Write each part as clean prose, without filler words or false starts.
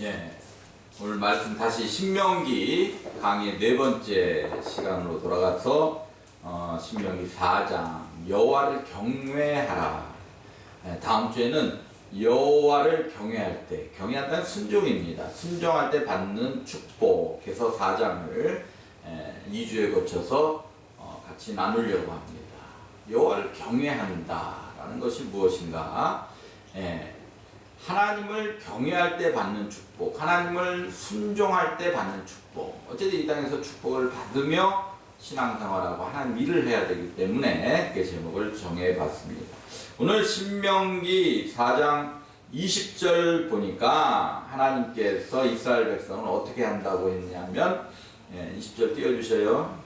예, 오늘 말씀 다시 신명기 강의 4번째 시간으로 돌아가서 신명기 4장 여호와를 경외하라. 다음 주에는 여호와를 경외할 때, 경외한다는 순종입니다. 순종할 때 받는 축복에서 4장을 2주에 거쳐서 같이 나누려고 합니다. 여호와를 경외한다라는 것이 무엇인가? 하나님을 경외할 때 받는 축복, 하나님을 순종할 때 받는 축복. 어쨌든 이 땅에서 축복을 받으며 신앙생활하고 하나님 일을 해야 되기 때문에 그 제목을 정해봤습니다. 오늘 신명기 4장 20절 보니까 하나님께서 이스라엘 백성을 어떻게 한다고 했냐면 20절 띄워주셔요.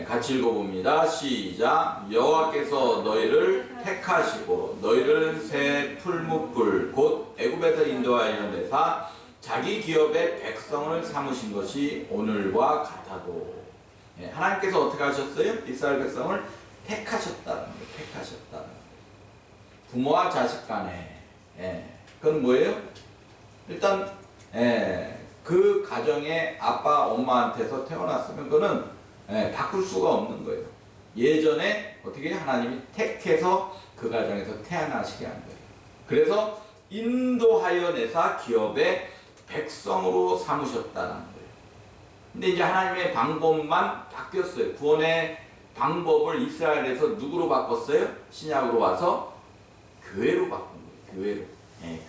같이 읽어봅니다. 시작. 여호와께서 너희를 택하시고 너희를 새 풀무불 곧 애굽에서 인도하여 내사 자기 기업의 백성을 삼으신 것이 오늘과 같아도. 하나님께서 어떻게 하셨어요? 이스라엘 백성을 택하셨다는 거예요. 택하셨다는 거예요. 부모와 자식 간에. 그건 뭐예요? 일단 그 가정의 아빠 엄마한테서 태어났으면 그거는 바꿀 수가 없는 거예요. 예전에 어떻게 하나님이 택해서 그 가정에서 태어나시게 한 거예요. 그래서 인도하여 내사 기업의 백성으로 삼으셨다는 거예요. 근데 이제 하나님의 방법만 바뀌었어요. 구원의 방법을 이스라엘에서 누구로 바꿨어요? 신약으로 와서 교회로 바꾼 거예요. 교회로.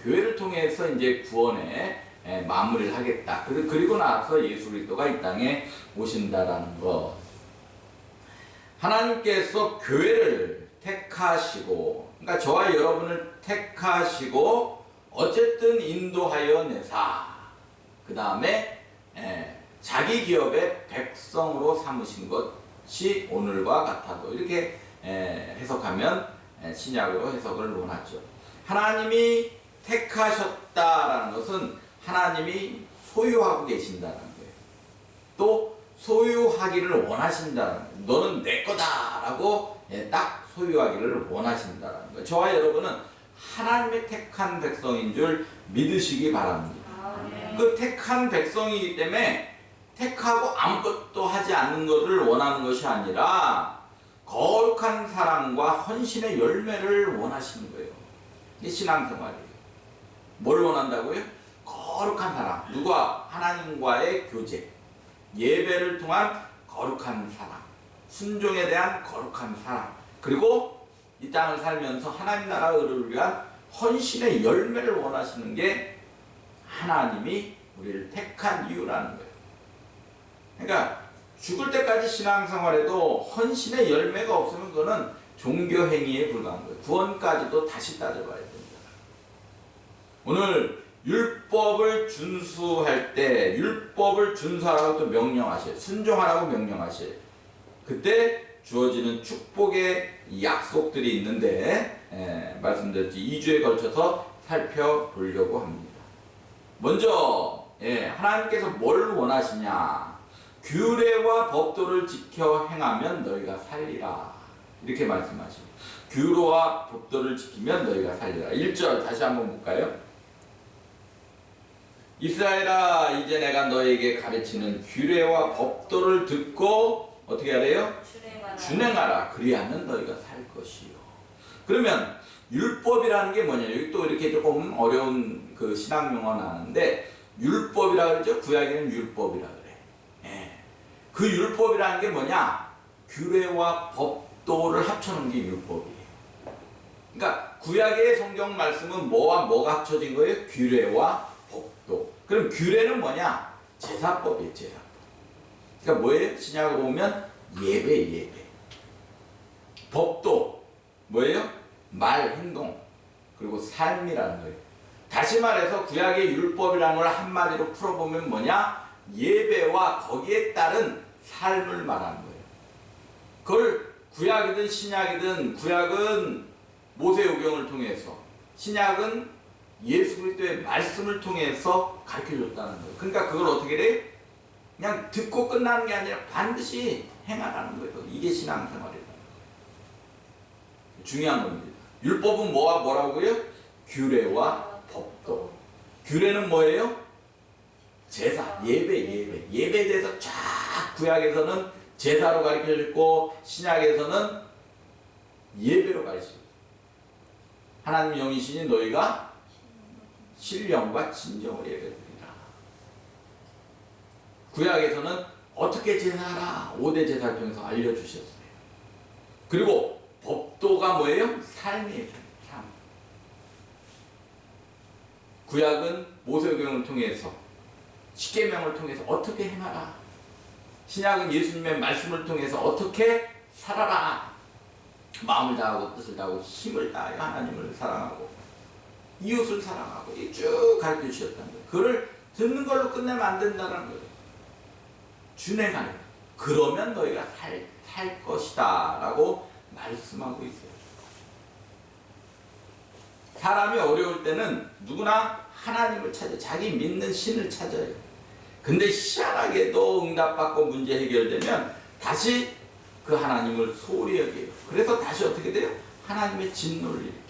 교회를 통해서 이제 구원의 마무리를 하겠다. 그리고 나서 예수 그리스도가 이 땅에 오신다라는 것. 하나님께서 교회를 택하시고, 그러니까 저와 여러분을 택하시고 어쨌든 인도하여 내사. 그 다음에 자기 기업의 백성으로 삼으신 것이 오늘과 같아도. 이렇게 해석하면 신약으로 해석을 논하죠. 하나님이 택하셨다라는 것은 하나님이 소유하고 계신다는 거예요. 또 소유하기를 원하신다는 거예요. 너는 내 거다라고 딱 소유하기를 원하신다는 거예요. 저와 여러분은 하나님의 택한 백성인 줄 믿으시기 바랍니다. 그 택한 백성이기 때문에 택하고 아무것도 하지 않는 것을 원하는 것이 아니라 거룩한 사랑과 헌신의 열매를 원하시는 거예요. 이게 신앙생활이에요. 뭘 원한다고요? 거룩한 사랑. 누가? 하나님과의 교제. 예배를 통한 거룩한 사랑. 순종에 대한 거룩한 사랑. 그리고 이 땅을 살면서 하나님 나라 의를 위한 헌신의 열매를 원하시는 게 하나님이 우리를 택한 이유라는 거예요. 그러니까 죽을 때까지 신앙생활에도 헌신의 열매가 없으면 그거는 종교행위에 불과한 거예요. 구원까지도 다시 따져봐야 됩니다. 오늘 율법을 준수할 때 율법을 준수하라고 또 명령하셔요. 순종하라고 명령하셔요. 그때 주어지는 축복의 약속들이 있는데 말씀드렸지 2주에 걸쳐서 살펴보려고 합니다. 먼저 하나님께서 뭘 원하시냐. 규례와 법도를 지켜 행하면 너희가 살리라. 이렇게 말씀하시고 규례와 법도를 지키면 너희가 살리라. 1절 다시 한번 볼까요? 이스라엘아 이제 내가 너에게 가르치는 규례와 법도를 듣고 어떻게 하래요? 준행하라. 그리하면 너희가 살 것이요. 그러면 율법이라는 게 뭐냐? 여기 또 이렇게 조금 어려운 그 신학 용어 나오는데 율법이라 그러죠. 구약에는 율법이라 그래. 그 율법이라는 게 뭐냐? 규례와 법도를 합쳐놓은 게 율법이에요. 그러니까 구약의 성경 말씀은 뭐와 뭐가 합쳐진 거예요? 규례와 법도. 그럼 규례는 뭐냐? 제사법이에요. 제사법. 그러니까 뭐예요? 신약으로 보면 예배. 법도 뭐예요? 말, 행동, 그리고 삶이라는 거예요. 다시 말해서 구약의 율법이라는 걸 한마디로 풀어보면 뭐냐? 예배와 거기에 따른 삶을 말하는 거예요. 그걸 구약이든 신약이든 구약은 모세오경을 통해서 신약은 예수 그리스도의 말씀을 통해서 가르쳐줬다는 거예요. 그러니까 그걸 어떻게 해요? 그냥 듣고 끝나는 게 아니라 반드시 행하라는 거예요. 이게 신앙생활이라는 거예요. 중요한 겁니다. 율법은 뭐와 뭐라고요? 규례와 법도. 규례는 뭐예요? 제사, 예배에 대해서 쫙 구약에서는 제사로 가르쳐줬고 신약에서는 예배로 가르쳐줬고 하나님 영이시니 너희가 신령과 진정으로 예배드리라. 구약에서는 어떻게 제사하라 5대 제사를 통해서 알려주셨어요. 그리고 법도가 뭐예요? 삶이에요. 삶. 구약은 모세오경을 통해서 십계명을 통해서 어떻게 행하라. 신약은 예수님의 말씀을 통해서 어떻게 살아라. 마음을 다하고 뜻을 다하고 힘을 다하여 하나님을 사랑하고 이웃을 사랑하고 쭉 가르쳐 주셨다는 거예요. 그걸 듣는 걸로 끝내면 안 된다는 거예요. 준행하는 거예요. 그러면 너희가 살 것이다 라고 말씀하고 있어요. 사람이 어려울 때는 누구나 하나님을 찾아요. 자기 믿는 신을 찾아요. 근데 희한하게도 응답받고 문제 해결되면 다시 그 하나님을 소홀히 여겨요. 그래서 다시 어떻게 돼요? 하나님의 진노를 일으켜요.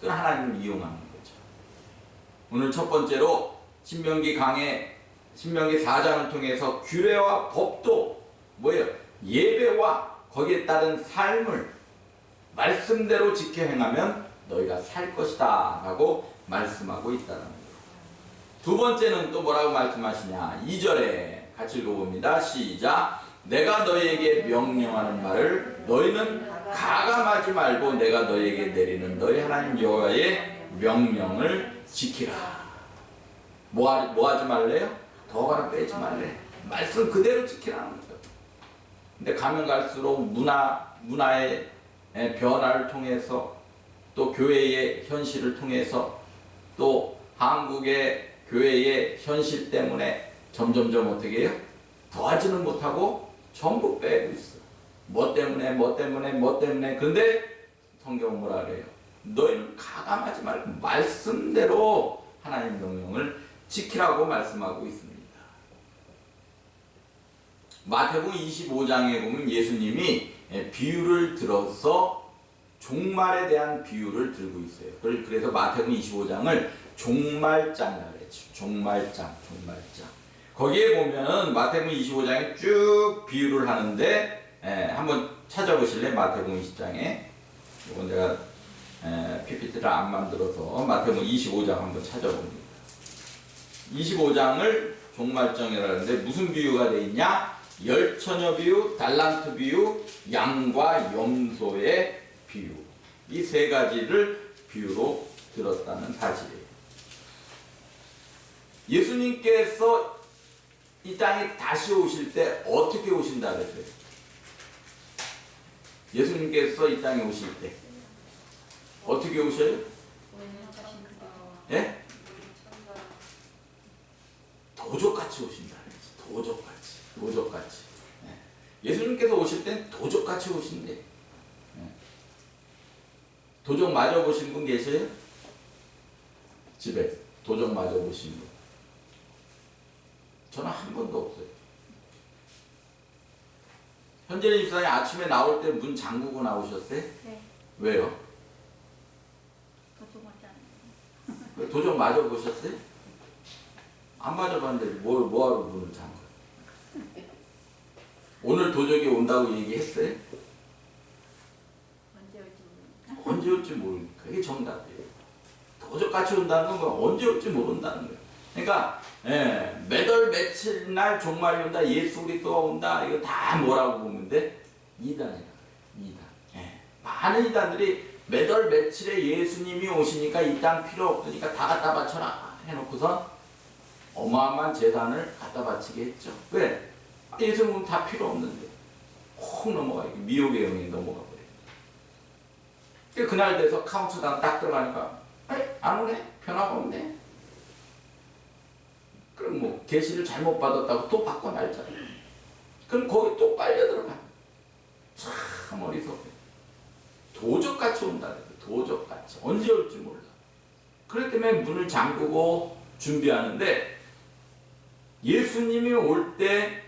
그 하나님을 이용하는 거죠. 오늘 첫 번째로 신명기 4장을 통해서 규례와 법도 뭐예요? 예배와 거기에 따른 삶을 말씀대로 지켜 행하면 너희가 살 것이다 라고 말씀하고 있다는 거예요. 두 번째는 또 뭐라고 말씀하시냐? 2절에 같이 읽어봅니다. 시작. 내가 너희에게 명령하는 말을 너희는 가감하지 말고 내가 너희에게 내리는 너희 하나님 여호와의 명령을 지키라. 뭐 하지 말래요? 더가라 빼지 말래. 말씀 그대로 지키라는 거죠. 근데 가면 갈수록 문화의 변화를 통해서 또 교회의 현실을 통해서 또 한국의 교회의 현실 때문에 점점점 어떻게 해요? 더하지는 못하고 전부 빼고 있어. 뭐 때문에. 그런데 성경은 뭐라 그래요? 너희는 가감하지 말고 말씀대로 하나님 명령을 지키라고 말씀하고 있습니다. 마태복음 25장에 보면 예수님이 비유를 들어서 종말에 대한 비유를 들고 있어요. 그래서 마태복음 25장을 종말장이라고 그랬죠. 종말장. 거기에 보면 마태복음 25장에 쭉 비유를 하는데 한번 찾아보실래요? 마태복음 20장에 이건 제가 PPT를 안 만들어서 마태복음 25장 한번 찾아봅니다. 25장을 종말장이라고 하는데 무슨 비유가 되어 있냐? 열처녀 비유, 달란트 비유, 양과 염소의 비유. 이 세 가지를 비유로 들었다는 사실이에요. 예수님께서 이 땅에 다시 오실 때 어떻게 오신다 그랬어요? 예수님께서 이 땅에 오실 때 어떻게 오셔요? 예? 도적같이 오신다 그랬어요. 도적같이. 예수님께서 오실 땐 도적같이 오신대. 도적 맞아보신 분 계세요? 집에 도적 맞아보신 분? 저는 한 번도 없어요. 현재는 집사님 아침에 나올 때 문 잠그고 나오셨어요? 네. 왜요? 도적 맞잖아요. 도적 맞아보셨어요? 안 맞아봤는데 뭐하러 문을 잠궈요? 오늘 도적이 온다고 얘기했어요? 언제 올지 모르니까. 이게 정답이에요. 도적같이 온다는 건 뭐 언제 올지 모른다는 거예요. 그러니까 매달 며칠 날 종말이 온다, 예수 그리스도가 온다, 이거 다 뭐라고 보면 돼? 이단이라고 해요. 이단. 많은 이단들이 매달 며칠에 예수님이 오시니까 이 땅 필요 없으니까 다 갖다 바쳐라 해놓고선 어마어마한 재산을 갖다 바치게 했죠. 왜? 예수님은 다 필요 없는데 콕 넘어가요. 미혹의 영이 넘어가 버려요. 그날 돼서 카운트다운 딱 들어가니까 안 오네? 변화가 없네? 그럼 뭐 계시를 잘못 받았다고 또 바꿔 날잖아요. 그럼 거기 또 빨려 들어가. 참 어리석어요. 도적같이 온다 그래요. 도적같이. 언제 올지 몰라. 그렇기 때문에 문을 잠그고 준비하는데 예수님이 올 때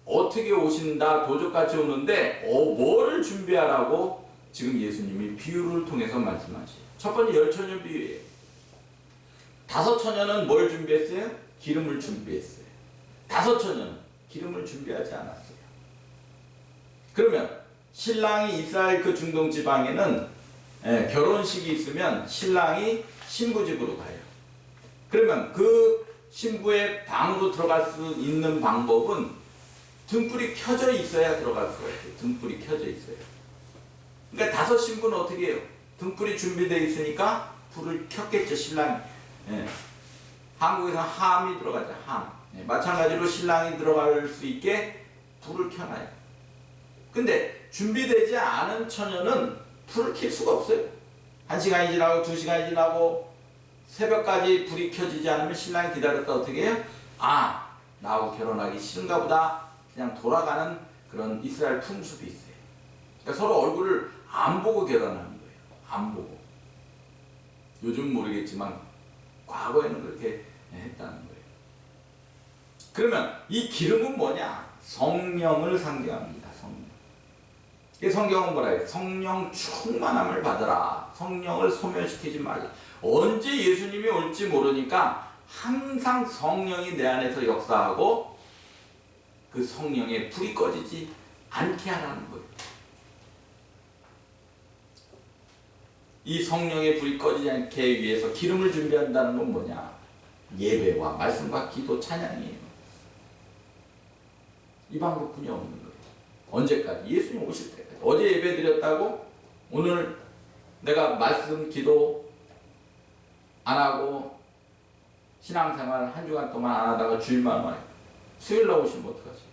어떻게 오신다, 도적같이 오는데 뭐를 준비하라고 지금 예수님이 비유를 통해서 말씀하시죠. 첫 번째 열처녀 비유예요. 5 처녀는 뭘 준비했어요? 기름을 준비했어요. 5 처녀는 기름을 준비하지 않았어요. 그러면 신랑이 이스라엘 그 중동 지방에는 결혼식이 있으면 신랑이 신부 집으로 가요. 그러면 그 신부의 방으로 들어갈 수 있는 방법은 등불이 켜져 있어야 들어갈 수가 있어요. 등불이 켜져 있어요. 그러니까 5 신부는 어떻게 해요? 등불이 준비되어 있으니까 불을 켰겠죠, 신랑이. 한국에서는 함이 들어가죠, 함. 마찬가지로 신랑이 들어갈 수 있게 불을 켜놔요. 근데 준비되지 않은 처녀는 불을 켤 수가 없어요. 1시간이 지나고 2시간이 지나고 새벽까지 불이 켜지지 않으면 신랑이 기다렸다 어떻게 해요? 아, 나하고 결혼하기 싫은가 보다. 그냥 돌아가는 그런 이스라엘 풍습이 있어요. 그러니까 서로 얼굴을 안 보고 결혼하는 거예요. 안 보고. 요즘 모르겠지만 과거에는 그렇게 했다는 거예요. 그러면 이 기름은 뭐냐? 성령을 상징합니다. 성령. 이 성경은 뭐라 해요? 성령 충만함을 받으라. 성령을 소멸시키지 말라. 언제 예수님이 올지 모르니까 항상 성령이 내 안에서 역사하고 그 성령의 불이 꺼지지 않게 하라는 거예요. 이 성령의 불이 꺼지지 않게 위해서 기름을 준비한다는 건 뭐냐? 예배와 말씀과 기도, 찬양이에요. 이 방법뿐이 없는 거예요. 언제까지? 예수님 오실 때까지. 어제 예배 드렸다고 오늘 내가 말씀, 기도 안 하고 신앙생활 1주간 동안 안 하다가 주일만 와요. 수요일 날 오시면 어떡하실까?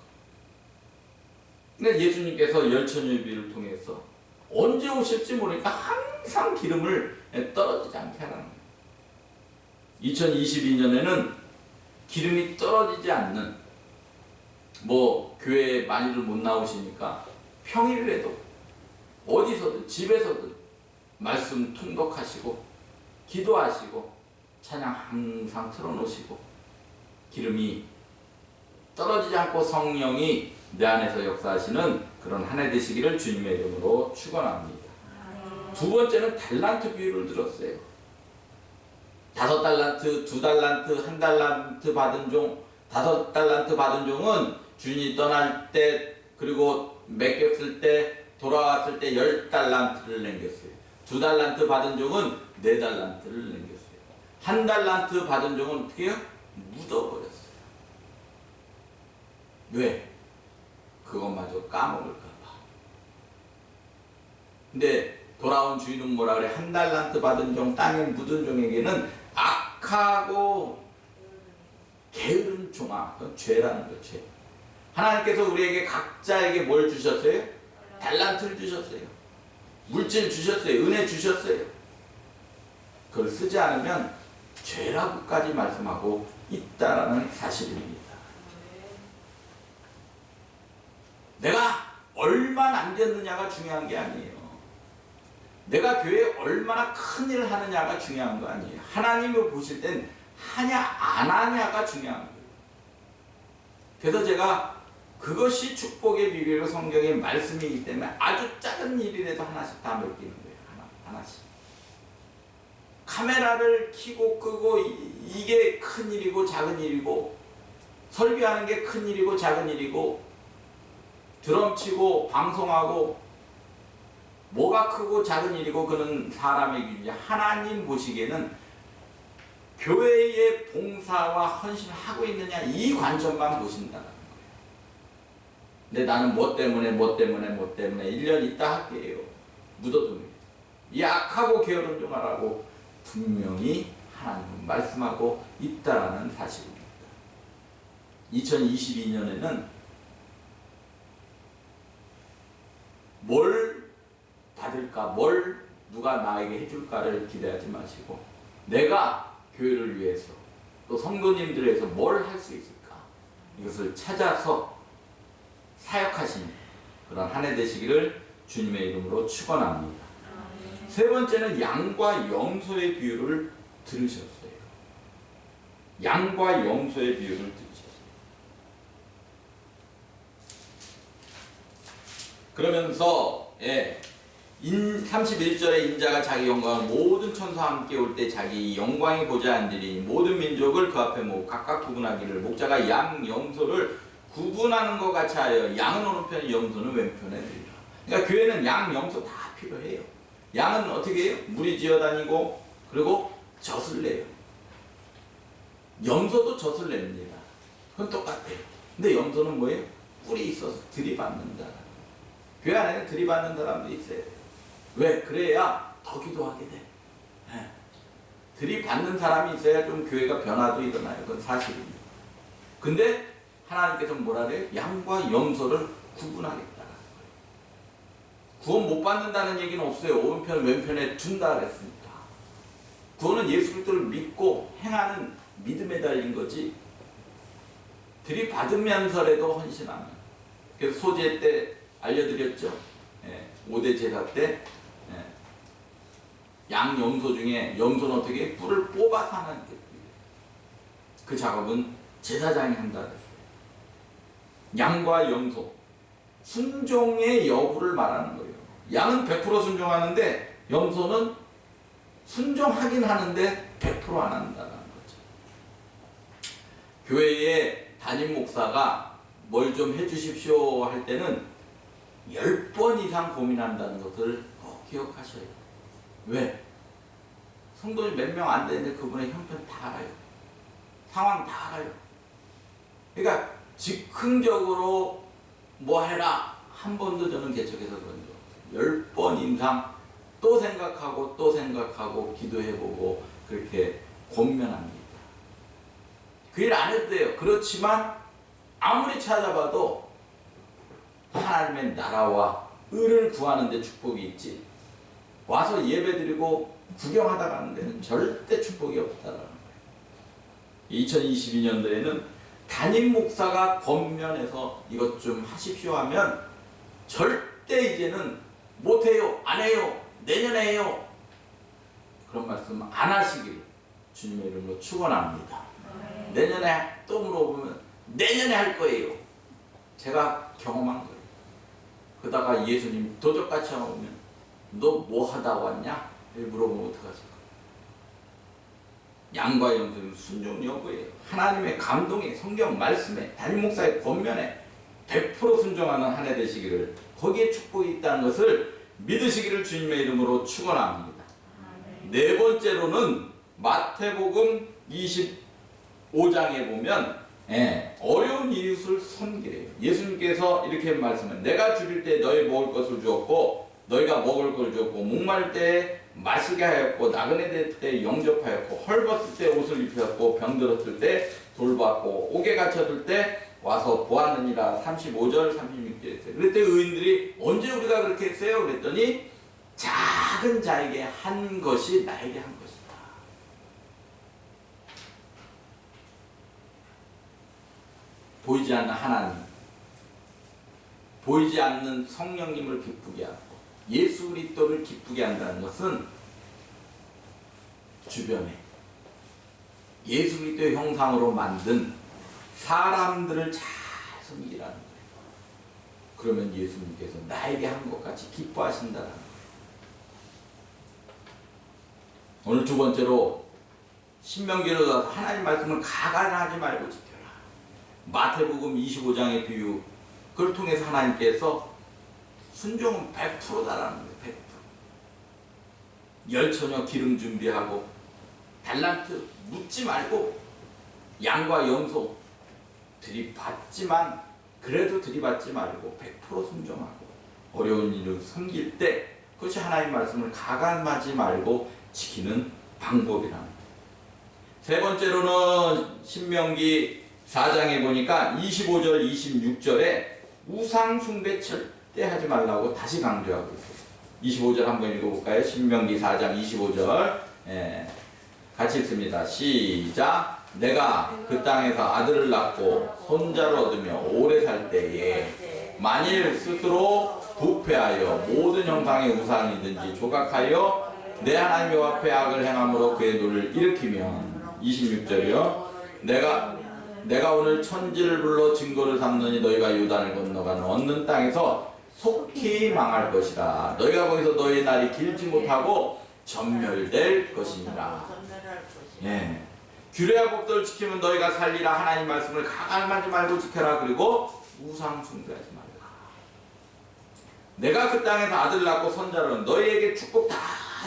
근데 예수님께서 열처녀비를 통해서 언제 오실지 모르니까 항상 기름을 떨어지지 않게 하라는 거예요. 2022년에는 기름이 떨어지지 않는 교회에 많이들 못 나오시니까 평일에도 어디서든 집에서든 말씀 통독하시고 기도하시고 찬양 항상 틀어놓으시고 기름이 떨어지지 않고 성령이 내 안에서 역사하시는 그런 한 해 되시기를 주님의 이름으로 축원합니다. 2번째는 달란트 비유를 들었어요. 5달란트, 2달란트, 1달란트 받은 종, 5달란트 받은 종은 주인이 떠날 때 그리고 맡겼을 때 돌아왔을 때 10달란트를 남겼어요. 2달란트 받은 종은 4달란트를 남겼어요. 1달란트 받은 종은 어떻게 해요? 묻어버렸어요. 왜? 그것마저 까먹을까봐. 근데 돌아온 주인은 뭐라 그래? 1달란트 받은 종, 땅에 묻은 종에게는 악하고 게으른 종아, 그건 죄라는 거예요. 죄. 하나님께서 우리에게 각자에게 뭘 주셨어요? 달란트를 주셨어요. 물질 주셨어요. 은혜 주셨어요. 그걸 쓰지 않으면 죄라고까지 말씀하고 있다라는 사실입니다. 내가 얼마 남겼느냐가 중요한 게 아니에요. 내가 교회에 얼마나 큰 일을 하느냐가 중요한 거 아니에요. 하나님을 보실 땐 하냐 안 하냐가 중요한 거예요. 그래서 제가 그것이 축복의 비결이고 성경의 말씀이기 때문에 아주 작은 일이라도 하나씩 다 맡기는 거예요. 하나씩. 카메라를 켜고 끄고 이게 큰 일이고 작은 일이고 설교하는 게 큰 일이고 작은 일이고 드럼 치고 방송하고 뭐가 크고 작은 일이고 그는 사람의 기준이지 하나님 보시기에는 교회의 봉사와 헌신을 하고 있느냐 이 관점만 보신다는 거예요. 근데 나는 뭐 때문에 1년 있다 할게요. 묻어둡니다. 이 악하고 게으른 종아라고 분명히 하나님은 말씀하고 있다는 사실입니다. 2022년에는 뭘 받을까, 뭘 누가 나에게 해줄까를 기대하지 마시고 내가 교회를 위해서 또 성도님들을 위해서 뭘 할 수 있을까 이것을 찾아서 사역하시는 그런 한 해 되시기를 주님의 이름으로 축원합니다. 3번째는 양과 염소의 비유를 들으셨어요. 양과 염소의 비유를 들으셨어요. 그러면서 31절에 인자가 자기 영광을 모든 천사와 함께 올 때 자기 영광이 보자 앉으리니 모든 민족을 그 앞에 모으고 각각 구분하기를 목자가 양 염소를 구분하는 것 같이 하여 양은 오른편에 염소는 왼편에 드리라. 그러니까 교회는 양 염소 다 필요해요. 양은 어떻게 해요? 무리 지어다니고 그리고 젖을 내요. 염소도 젖을 냅니다. 그건 똑같아요. 근데 염소는 뭐예요? 뿔이 있어서 들이받는다. 교회 안에는 들이받는 사람도 있어요. 왜? 그래야 더 기도하게 돼. 네. 들이받는 사람이 있어야 좀 교회가 변화도 일어나요. 그건 사실입니다. 근데 하나님께서 뭐라 그래요? 양과 염소를 구분하겠다는 거예요. 구원 못 받는다는 얘기는 없어요. 오른편 왼편에 둔다 그랬으니까. 구원은 예수 그리스도를 믿고 행하는 믿음에 달린 거지. 들이받으면서라도 헌신하면. 그래서 소제 때 알려드렸죠. 5대 제사 때 양염소 중에 염소는 어떻게 뿔을 뽑아서 하는 게 그 작업은 제사장이 한다 그랬어요. 양과 염소 순종의 여부를 말하는 거예요. 양은 100% 순종하는데 염소는 순종하긴 하는데 100% 안 한다는 거죠. 교회의 담임 목사가 뭘 좀 해주십시오 할 때는 10번 이상 고민한다는 것을 꼭 기억하셔야 돼요. 왜? 성도님 몇 명 안 되는데 그분의 형편 다 알아요. 상황 다 알아요. 그러니까 즉흥적으로 뭐 해라 한 번도 저는 개척해서 그런 적 없어요. 10번 이상 또 생각하고 또 생각하고 기도해보고 그렇게 권면합니다. 그 일 안 해도 돼요. 그렇지만 아무리 찾아봐도 하나님의 나라와 의를 구하는 데 축복이 있지 와서 예배드리고 구경하다 가는 데는 절대 축복이 없다라는 거예요. 2022년도에는 담임 목사가 권면해서 이것 좀 하십시오 하면 절대 이제는 못해요, 안 해요, 내년에 해요 그런 말씀 안 하시길 주님의 이름으로 축원합니다. 내년에 또 물어보면 내년에 할 거예요. 제가 경험한 거예요. 그러다가 예수님 도적같이 오면 너 뭐 하다 왔냐? 물어보면 어떡하실까? 양과 염소는 순종 여부예요. 하나님의 감동에 성경 말씀에 담임 목사의 권면에 100% 순종하는 한 해 되시기를 거기에 축복이 있다는 것을 믿으시기를 주님의 이름으로 축원합니다. 네 번째로는 마태복음 25장에 보면 어려운 이웃을 섬기래요. 예수님께서 이렇게 말씀을 내가 줄일 때 너희 먹을 것을 주었고 너희가 먹을 것을 주었고 목마를 때 마시게 하였고 나그네 될 때 영접하였고 헐벗을 때 옷을 입혔고 병들었을 때 돌봤고 옥에 갇혔을 때 와서 보았느니라. 35절 36절에 했어요. 그랬더니 의인들이 언제 우리가 그렇게 했어요? 그랬더니 작은 자에게 한 것이 나에게 한 것이다. 보이지 않는 하나님, 보이지 않는 성령님을 기쁘게 하고 예수 그리스도를 기쁘게 한다는 것은 주변에 예수 그리스도의 형상으로 만든 사람들을 잘 섬기라는 거예요. 그러면 예수님께서 나에게 한 것 같이 기뻐하신다는 거예요. 오늘 두 번째로 신명기로 하나님 말씀을 가관하지 말고 지켜라. 마태복음 25장의 비유 그걸 통해서 하나님께서 순종은 100%다라는 거예요. 100%. 열처녀 기름 준비하고 달란트 묻지 말고 양과 염소 들이받지만 그래도 들이받지 말고 100% 순종하고 어려운 일을 섬길 때 그것이 하나님 말씀을 가감하지 말고 지키는 방법이랍니다. 세 번째로는 신명기 4장에 보니까 25절 26절에 우상 숭배 절대 하지 말라고 다시 강조하고 있어요. 25절 한번 읽어볼까요? 신명기 4장 25절 같이 읽습니다. 시작. 내가 그 땅에서 아들을 낳고 손자를 얻으며 오래 살 때에 만일 스스로 부패하여 모든 형상의 우상이든지 조각하여 내 하나님 여호와 앞에 악을 행함으로 그의 노를 일으키면 26절이요. 내가 오늘 천지를 불러 증거를 삼느니 너희가 요단을 건너가는 얻는 땅에서 속히 망할 것이라. 너희가 거기서 너희 날이 길지 못하고 전멸될 것이니라. 전멸할 것이라. 예. 규례와 법도를 지키면 너희가 살리라. 하나님 말씀을 가감하지 말고 지켜라. 그리고 우상 숭배하지 말라. 내가 그 땅에서 아들 낳고 손자로는 너희에게 축복 다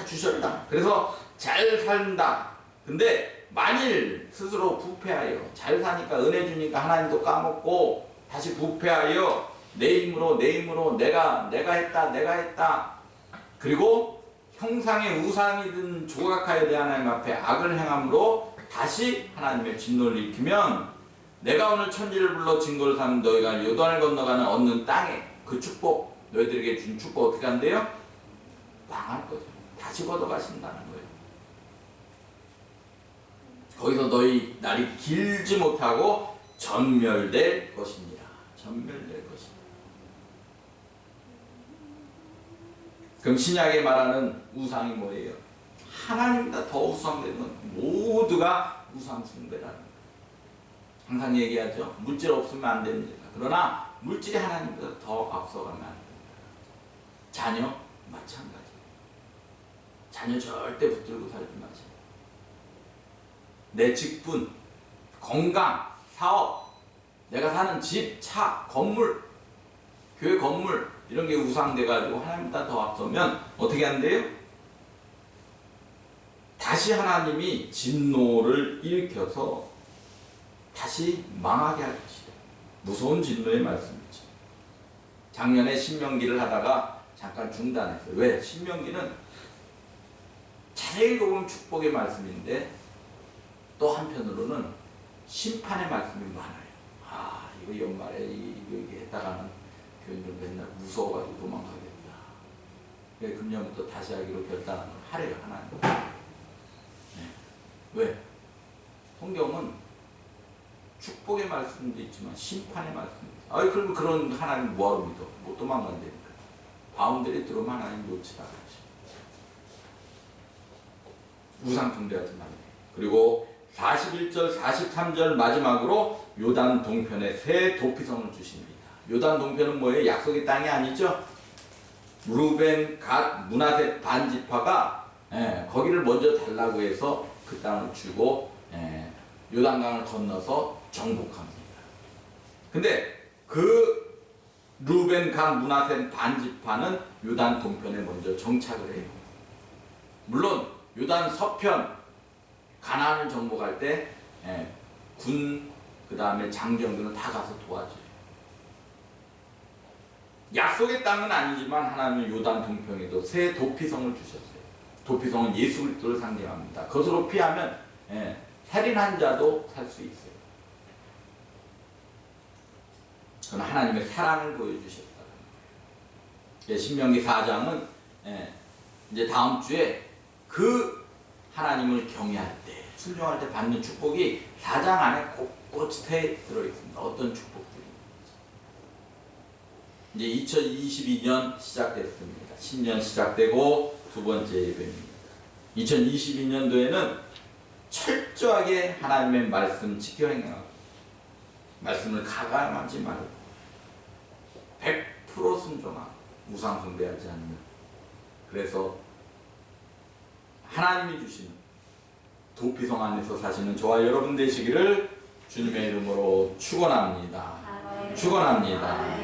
주셨다. 그래서 잘 산다. 근데 만일 스스로 부패하여 잘 사니까 은혜 주니까 하나님도 까먹고 다시 부패하여 내 힘으로 내가 했다. 그리고 형상의 우상이든 조각하여 내 하나님 앞에 악을 행함으로 다시 하나님의 진노를 일으키면 내가 오늘 천지를 불러 증거를 삼은 너희가 요단을 건너가는 얻는 땅에 그 축복, 너희들에게 준 축복 어떻게 한대요? 망할 거죠. 다시 걷어가신다는 거예요. 거기서 너희 날이 길지 못하고 전멸될 것입니다. 전멸될 것입니다. 그럼 신약에 말하는 우상이 뭐예요? 하나님보다 더 우상되는 모두가 우상 숭배라는 거예요. 항상 얘기하죠. 물질 없으면 안 됩니다. 그러나 물질이 하나님보다 더 앞서가면 안 됩니다. 자녀 마찬가지. 자녀 절대 붙들고 살지 마세요. 내 직분, 건강, 사업, 내가 사는 집, 차, 건물, 교회 건물 이런 게 우상돼가지고 하나님보다 더 앞서면 어떻게 한대요? 다시 하나님이 진노를 일으켜서 다시 망하게 할 것이다. 무서운 진노의 말씀이죠. 작년에 신명기를 하다가 잠깐 중단했어요. 왜? 신명기는 잘 읽어보면 축복의 말씀인데 또 한편으로는 심판의 말씀이 많아요. 아, 이거 연말에 이거 했다가는 교인들 맨날 무서워가지고 도망가겠다. 그래서 금년부터 다시 하기로 결단을 하래요, 하나님. 네. 왜? 성경은 축복의 말씀도 있지만 심판의 말씀도 있어요. 아이, 그러면 그런 하나님 뭐하러 믿어? 못 도망간다니까. 바운더리 들어오면 하나님 놓치라 그러죠. 우상 숭배하지 말아요. 그리고 41절, 43절 마지막으로 요단 동편에 새 도피성을 주십니다. 요단 동편은 뭐예요? 약속의 땅이 아니죠? 루벤, 갓, 므낫세 반지파가 거기를 먼저 달라고 해서 그 땅을 주고 요단강을 건너서 정복합니다. 근데 그 루벤, 갓, 므낫세 반지파는 요단 동편에 먼저 정착을 해요. 물론 요단 서편 가나안을 정복할 때 군, 그 다음에 장정들은 다 가서 도와줘요. 약속의 땅은 아니지만 하나님은 요단 동편에도 새 도피성을 주셨어요. 도피성은 예수 그리스도를 상징합니다. 그것으로 피하면 살인한 자도 살 수 있어요. 그건 하나님의 사랑을 보여주셨다. 신명기 4장은 이제 다음 주에 그 하나님을 경외할 때, 순종할 때 받는 축복이 4장 안에 곳곳에 들어있습니다. 어떤 축복들이. 이제 2022년 시작됐습니다. 신년 시작되고 두 번째 예배입니다. 2022년도에는 철저하게 하나님의 말씀 지켜 행하고 말씀을 가감하지 말고 100% 순종하고 우상 숭배하지 않는, 그래서 하나님이 주시는 도피성 안에서 사시는 저와 여러분 되시기를 주님의 이름으로 축원합니다. 축원합니다.